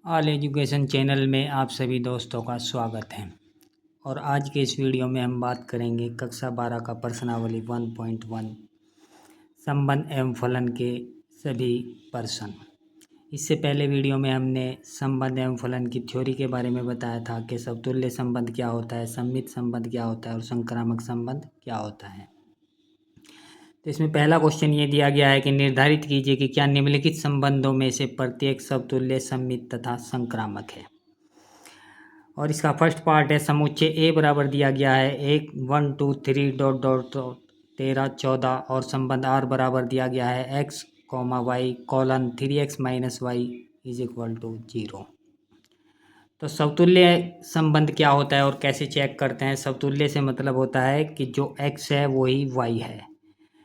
All education channel में आप सभी दोस्तों का स्वागत है। और आज के इस वीडियो में हम बात करेंगे कक्षा 12 का प्रश्नावली 1.1 संबंध एवं फलन के सभी प्रश्न। इससे पहले वीडियो में हमने संबंध एवं फलन की थ्योरी के बारे में बताया था कि समतुल्य संबंध क्या होता है, सममित संबंध क्या होता है और संक्रामक संबंध क्या होता है। तो इसमें पहला क्वेश्चन ये दिया गया है कि निर्धारित कीजिए कि क्या निम्नलिखित संबंधों में से प्रत्येक समतुल्य, सममित तथा संक्रामक है। और इसका फर्स्ट पार्ट है समुच्चय ए बराबर दिया गया है 1 1 2 3 डॉट डॉट 13 14 और संबंध आर बराबर दिया गया है x, y colon 3x minus Y is equal to 0। तो समतुल्य संबंध क्या होता है और कैसे चेक करते हैं। समतुल्य से मतलब होता है कि जो x है वही y है।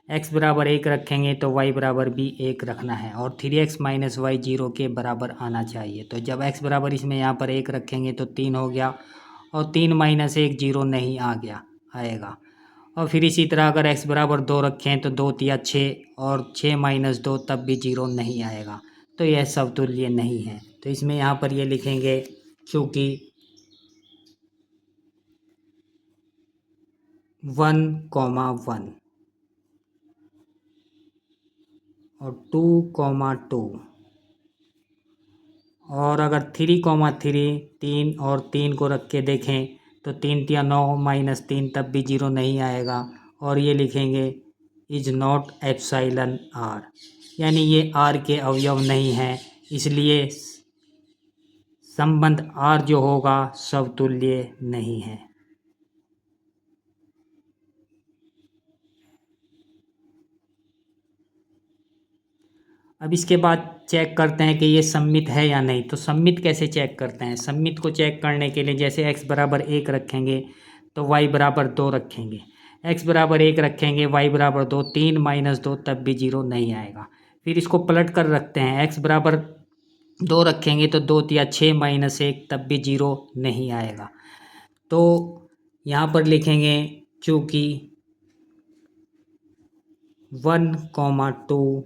x बराबर 1 रखेंगे तो y बराबर भी 1 रखना है और 3x माइनस वाई 0 के बराबर आना चाहिए। तो जब x बराबर इसमें यहाँ पर 1 रखेंगे तो 3 हो गया और 3 माइनस 1 0 नहीं आएगा। और फिर इसी तरह अगर x बराबर 2 रखें तो 2 तिया 6 और 6 माइनस 2 तब भी 0 नहीं आएगा। तो यह समतुल्य नहीं है। तो इसमें यहाँ पर ये लिखेंगे क्योंकि 1,1 और 2,2 और अगर 3,3 3 और 3 को रख के देखें तो 3 तिया 9 माइनस 3 तब भी 0 नहीं आएगा। और ये लिखेंगे इज नॉट एप्साइलन आर, यानी ये आर के अवयव नहीं है, इसलिए संबंध आर जो होगा समतुल्य नहीं है। अब इसके बाद चेक करते हैं कि ये सममित है या नहीं। तो सममित कैसे चेक करते हैं। सममित को चेक करने के लिए जैसे x बराबर 1 रखेंगे तो y बराबर 2 रखेंगे, x बराबर 1 रखेंगे y बराबर 2, 3 माइनस 2 तब भी 0 नहीं आएगा। फिर इसको पलट कर रखते हैं, x बराबर 2 रखेंगे तो 2 तिया 6 माइनस 1 तब भी 0 नहीं आएगा। तो यहाँ पर लिखेंगे चूँकि 1,2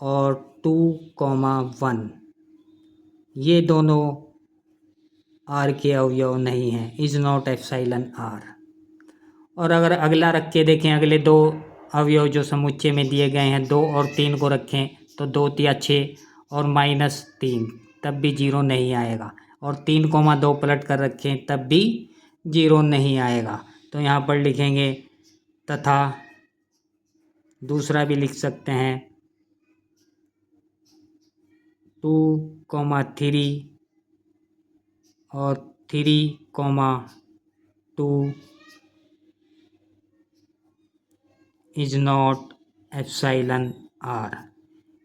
और 2,1 ये दोनों आर के अवयव नहीं हैं, इज नॉट एप्साइलन आर। और अगर अगला रख के देखें, अगले दो अवयव जो समुच्चय में दिए गए हैं 2 और 3 को रखें तो 2 तिया 6 और माइनस 3 तब भी 0 नहीं आएगा। और 3,2 पलट कर रखें तब भी 0 नहीं आएगा। तो यहाँ पर लिखेंगे तथा दूसरा भी लिख सकते हैं 2,3 और 3,2 इज नॉट एप्साइलन आर,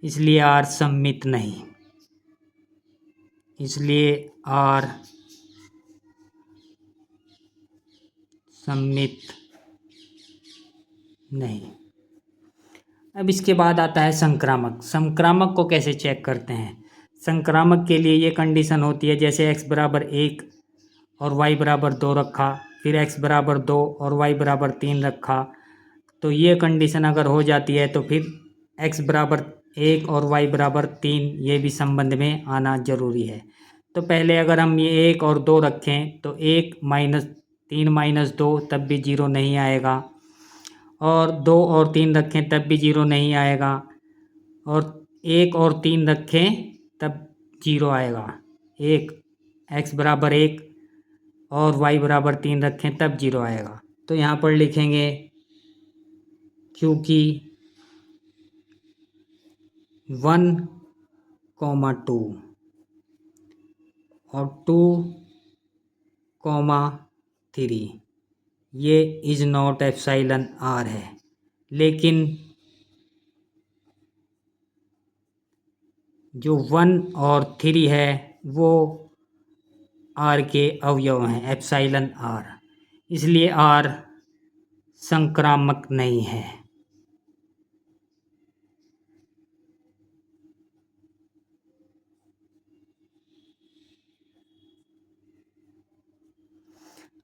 इसलिए आर सममित नहीं, इसलिए आर सममित नहीं। अब इसके बाद आता है संक्रामक। संक्रामक को कैसे चेक करते हैं। संक्रामक के लिए ये कंडीशन होती है जैसे x बराबर 1 और y बराबर 2 रखा, फिर x बराबर 2 और y बराबर 3 रखा। तो ये कंडीशन अगर हो जाती है तो फिर x बराबर 1 और y बराबर 3 ये भी संबंध में आना जरूरी है। तो पहले अगर हम ये 1 और 2 रखें तो 1 माइनस 3 माइनस 2 तब भी 0 नहीं आएगा। और 2 और 3 रखें तब भी 0 नहीं आएगा। और 1 और 3 रखें तब 0 आएगा। 1 x बराबर 1 और y बराबर 3 रखें तब 0 आएगा। तो यहाँ पर लिखेंगे क्योंकि 1,2 और 2,3 ये इज नॉट एप्साइलन आर है, लेकिन जो 1 और 3 है वो आर के अवयव हैं, एप्साइलन आर, इसलिए आर संक्रामक नहीं है।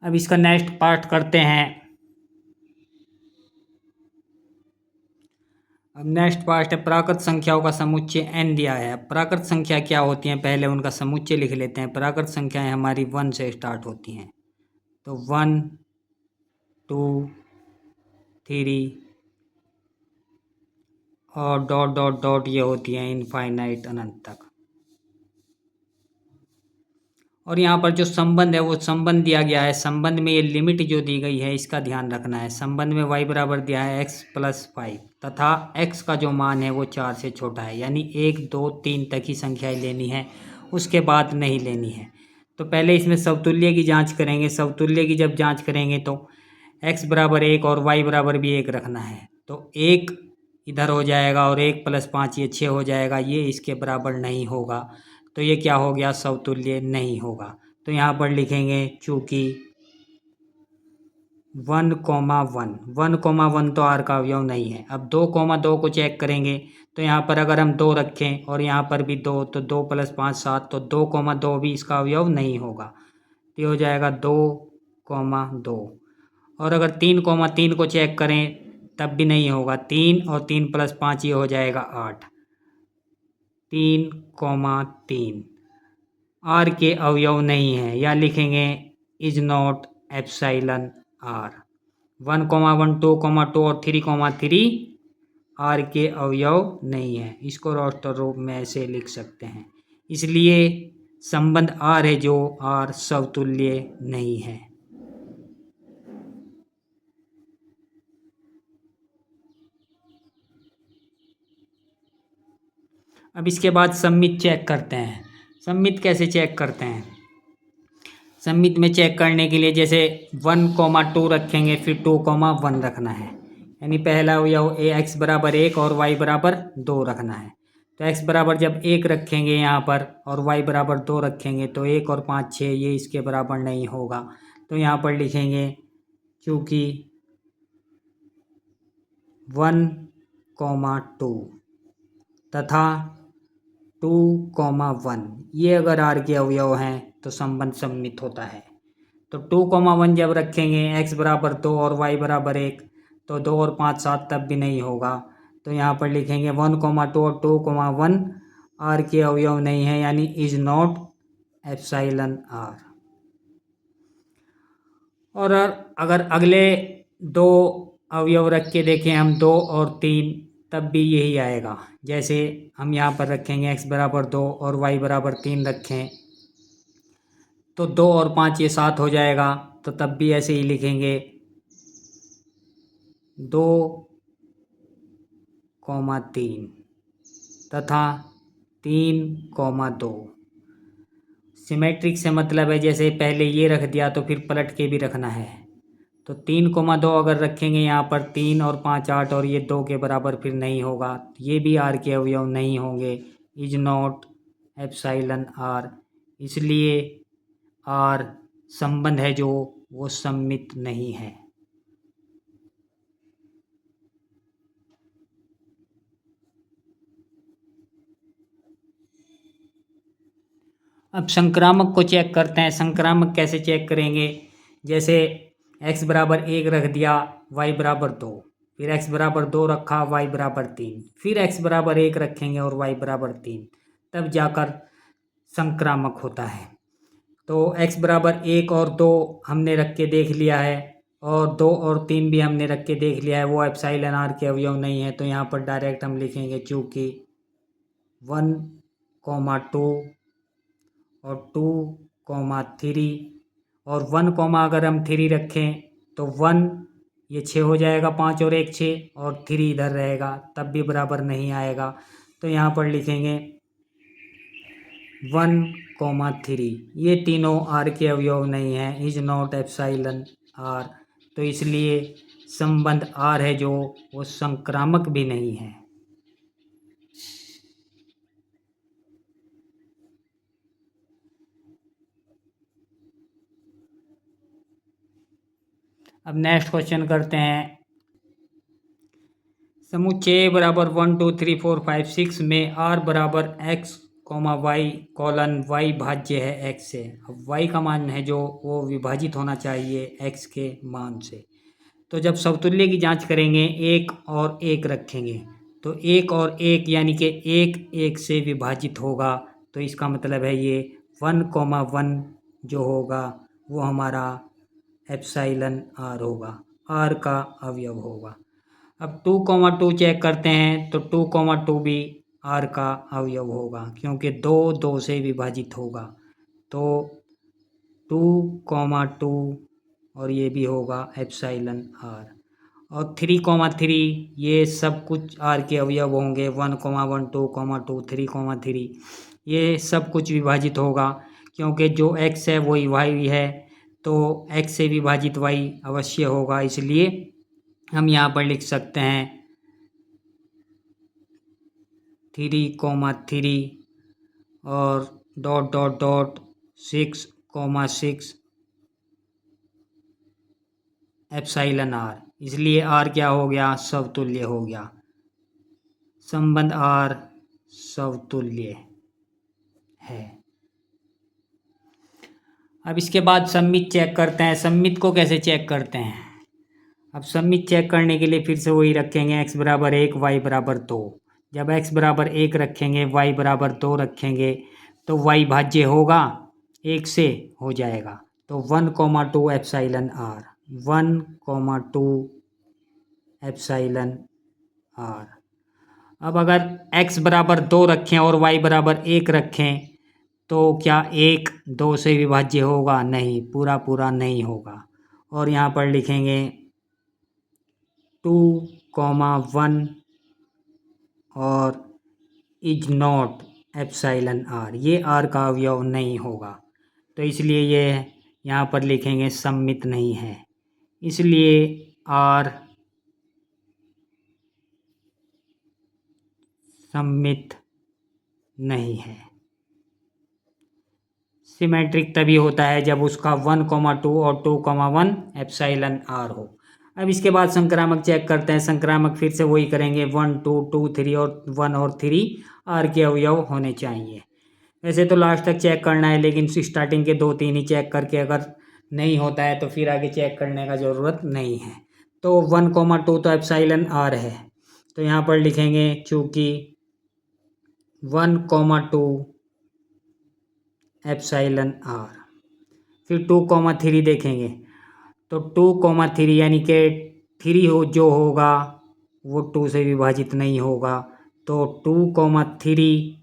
अब इसका नेक्स्ट पार्ट करते हैं। अब नेक्स्ट पार्ट है प्राकृत संख्याओं का समुच्चय n दिया है। अब प्राकृत संख्या क्या होती हैं पहले उनका समुच्चय लिख लेते हैं। प्राकृत संख्याएं हमारी 1 से स्टार्ट होती हैं, तो 1 2 3 और डॉट डॉट डॉट ये होती हैं इनफाइनाइट अनंत तक। और यहाँ पर जो संबंध है वो संबंध दिया गया है। संबंध में ये लिमिट जो दी गई है इसका ध्यान रखना है। संबंध में y बराबर दिया है x+5 तथा x का जो मान है वो 4 से छोटा है, यानी 1 2 3 तक ही संख्याएं लेनी है, उसके बाद नहीं लेनी है। तो पहले इसमें समतुल्य की जांच करेंगे। समतुल्य की जब जांच करेंगे तो x बराबर 1 और y बराबर भी 1 रखना है, तो 1 इधर हो जाएगा और 1+5 ये 6 हो जाएगा, ये इसके बराबर नहीं होगा, तो ये क्या हो गया, समतुल्य नहीं होगा। तो यहाँ पर लिखेंगे चूँकि 1,1 तो r का अवयव नहीं है। अब 2,2 को चेक करेंगे तो यहाँ पर अगर हम 2 रखें और यहाँ पर भी 2, तो 2 + 5 7, तो 2,2 भी इसका अवयव नहीं होगा, ये हो जाएगा 2,2। और अगर 3,3 को चेक करें तब भी नहीं होगा, 3 और 3 + 5 ये हो जाएगा 8, 3,3 r के अवयव नहीं है, या लिखेंगे इज नॉट एप्सिलॉन r। 1,1 2,2 और 3,3 r के अवयव नहीं है। इसको रोस्टर रूप में ऐसे लिख सकते हैं। इसलिए संबंध r है जो r समतुल्य नहीं है। अब इसके बाद सममित चेक करते हैं। सममित कैसे चेक करते हैं? सममित में चेक करने के लिए जैसे 1,2 रखेंगे, फिर 2,1 रखना है, यानी पहला अवयव x बराबर 1 और y बराबर 2 रखना है। तो x बराबर जब 1 रखेंगे यहाँ पर और y बराबर 2 रखेंगे तो 1 और 5 6 ये इसके बराबर नहीं होगा, तो यहाँ पर लिखेंगे क्योंकि 1,2 तथा 2,1 ये अगर r के अवयव हैं तो संबंध सममित होता है। तो 2,1 जब रखेंगे x बराबर 2 और y बराबर 1, तो 2 और 5 7 तब भी नहीं होगा, तो यहाँ पर लिखेंगे 1,2 और 2,1 r के अवयव नहीं है, यानी इज नॉट एप्सिलॉन r। और अगर अगले 2 अवयव रख के देखें हम 2 और 3, तब भी यही आएगा। जैसे हम यहाँ पर रखेंगे x बराबर 2 और y बराबर 3 रखें, तो 2 और 5 ये 7 हो जाएगा, तो तब भी ऐसे ही लिखेंगे 2,3 तथा 3,2। सिमेट्रिक से मतलब है जैसे पहले ये रख दिया तो फिर पलट के भी रखना है। तो 3,2 अगर रखेंगे यहाँ पर 3 और 5 8 और ये 2 के बराबर फिर नहीं होगा, ये भी r के अवयव नहीं होंगे, इज नॉट एप्सिलॉन r। इसलिए r संबंध है जो वो सममित नहीं है। अब संक्रामक को चेक करते हैं। संक्रामक कैसे चेक करेंगे? जैसे x बराबर 1 रख दिया, y बराबर 2, फिर x बराबर 2 रखा, y बराबर 3, फिर x बराबर 1 रखेंगे और y बराबर 3, तब जाकर संक्रामक होता है। तो x बराबर 1 और 2 हमने रख के देख लिया है, और 2 और 3 भी हमने रख के देख लिया है, वो एप्सिलॉन r के अवयव नहीं है, तो यहाँ पर डायरेक्ट हम लिखेंगे चूँकि 1,2 और 2,3 और 1, अगर हम 3 रखें तो 1 ये 6 हो जाएगा, 5 और 1 6, और 3 इधर रहेगा, तब भी बराबर नहीं आएगा, तो यहाँ पर लिखेंगे 1,3। ये तीनों r के अवयव नहीं हैं, इज नॉट एप्सिलॉन r। तो इसलिए संबंध r है जो वो संक्रामक भी नहीं है। अब नेक्स्ट क्वेश्चन करते हैं। समुच्चय बराबर 1 2 3 4 5 6 में r बराबर x, y कॉलन y भाज्य है x से। अब y का मान है जो वो विभाजित होना चाहिए x के मान से। तो जब समतुल्य की जांच करेंगे 1 और 1 रखेंगे, तो एक और एक यानी कि एक एक से विभाजित होगा, तो इसका मतलब है ये 1,1 जो होगा वो हमारा एप्सिलॉन आर होगा, आर का अवयव होगा। अब 2,2 चेक करते हैं, तो 2,2 भी आर का अवयव होगा क्योंकि 2 से विभाजित होगा, तो 2,2 और ये भी होगा एप्सिलॉन आर। और 3,3 ये सब कुछ आर के अवयव होंगे, 1,1 2,2 3,3 ये सब कुछ विभाजित होगा क्योंकि जो x है वही y है, तो x से विभाजित y अवश्य होगा, इसलिए हम यहाँ पर लिख सकते हैं 3,3 और ... 6,6 एप्सिलॉन आर, इसलिए आर क्या हो गया, समतुल्य हो गया। संबंध आर समतुल्य है। अब इसके बाद सममित चेक करते हैं। सममित को कैसे चेक करते हैं? अब सममित चेक करने के लिए फिर से वही रखेंगे, x बराबर 1 y बराबर 2। जब x बराबर 1 रखेंगे, y बराबर 2 रखेंगे, तो y भाज्य होगा 1 से, हो जाएगा, तो 1,2 एप्सिलॉन आर, 1,2 एप्सिलॉन आर। अब अगर x बराबर 2 रखें और y बराबर 1 रखें, तो क्या 1 2 से विभाज्य होगा? नहीं, पूरा पूरा नहीं होगा। और यहाँ पर लिखेंगे 2,1 और इज नॉट एप्सिलॉन आर, ये आर का अवयव नहीं होगा, तो इसलिए ये यहाँ पर लिखेंगे सममित नहीं है, इसलिए आर सममित नहीं है। सिमेट्रिक तभी होता है जब उसका 1,2 और 2,1 एप्सिलॉन आर हो। अब इसके बाद संक्रामक चेक करते हैं। संक्रामक फिर से वही करेंगे, 1 2 2 3 और 1 और 3 आर के अवयव होने चाहिए। वैसे तो लास्ट तक चेक करना है, लेकिन स्टार्टिंग के 2-3 ही चेक करके अगर नहीं होता है तो फिर आगे चेक करने का ज़रूरत नहीं है। तो 1,2 तो एप्सिलॉन आर है, तो यहाँ पर लिखेंगे चूँकि 1,2 एप्सिलॉन आर। फिर 2,3 देखेंगे, तो 2,3 यानी कि 3 हो जो होगा वो 2 से विभाजित नहीं होगा, तो 2,3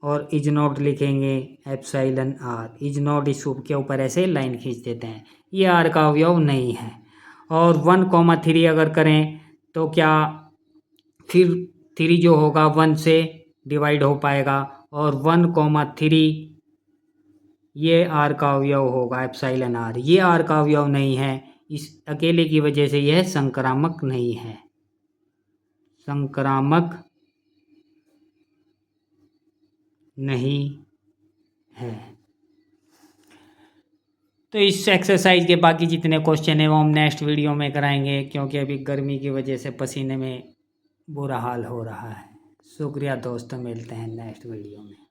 और इज नॉट लिखेंगे एप्सिलॉन आर। इज नॉट इस के ऊपर ऐसे लाइन खींच देते हैं, ये आर का अवयव नहीं है। और 1,3 अगर करें तो क्या फिर 3 जो होगा 1 से डिवाइड हो पाएगा, और 1,3 ये आर का अवयव होगा एप्सिलॉन आर, ये आर का अवयव नहीं है, इस अकेले की वजह से यह संक्रामक नहीं है, संक्रामक नहीं है। तो इस एक्सरसाइज के बाकी जितने क्वेश्चन हैं वो हम नेक्स्ट वीडियो में कराएंगे, क्योंकि अभी गर्मी की वजह से पसीने में बुरा हाल हो रहा है। शुक्रिया दोस्तों, मिलते हैं नेक्स्ट वीडियो में।